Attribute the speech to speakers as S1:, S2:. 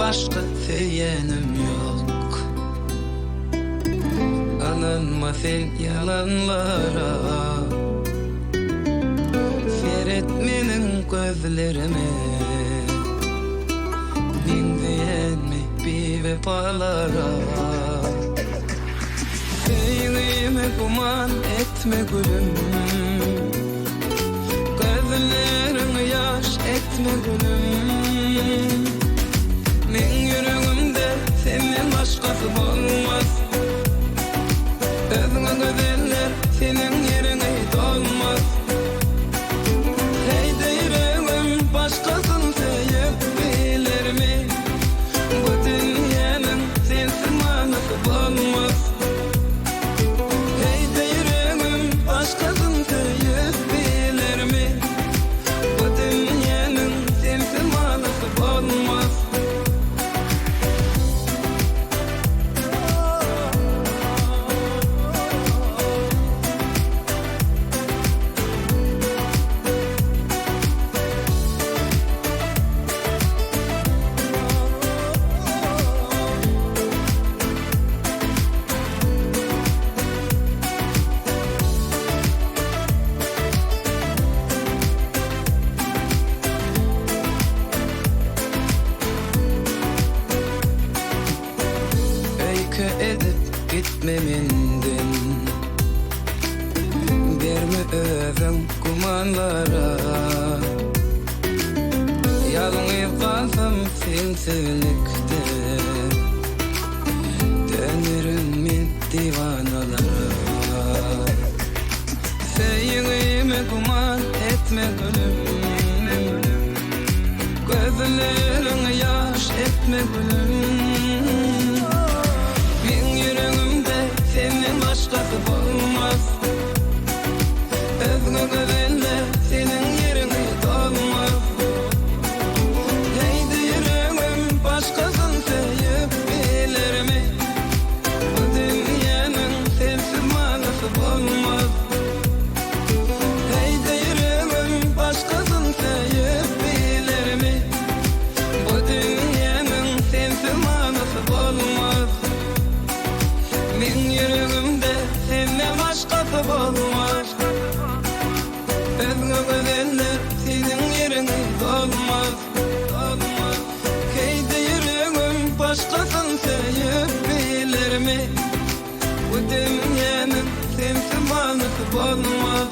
S1: başka seyenim yok. Alınma sen yalanlara, seyretmenin gözlerime. Dinleyenme bir vefalara, yüreğime kuman etme gülüm. Gözlerine yaş etme gülüm. Men yüreğimde senin başkası olmaz. Özüne güzeller senin yerine dolmaz. Hey de yüreğim başkasını sevip bilir mi? Bu dünyanın sensiz manası olmaz. Hey de yüreğim başkasını sevip bilir mi? Bu dünyanın sensiz manası olmaz. Edip gitmemendin, verme özüm kumanlara. Yalnız kalsam sensizlikte, dönerim men divanalara. Sevgime kuman etme gülüm, gözlerine yaş etme gülüm. Senin başkası olmaz. Özgü güzeller senin yerine dolmaz. Hey de yüreğim başkasını sevip bilir mi? Bu dünyanın sensiz manası olmaz. Hey de yüreğim başkasını sevip bilir mi? Bu dünyanın sensiz manası olmaz. Men yüreğimde senden başkası olmaz. Özgü güzeller senin yerine dolmaz. Hey de yüreğim başkasını sevip bilir mi? Bu dünyanın sensiz manası olmaz.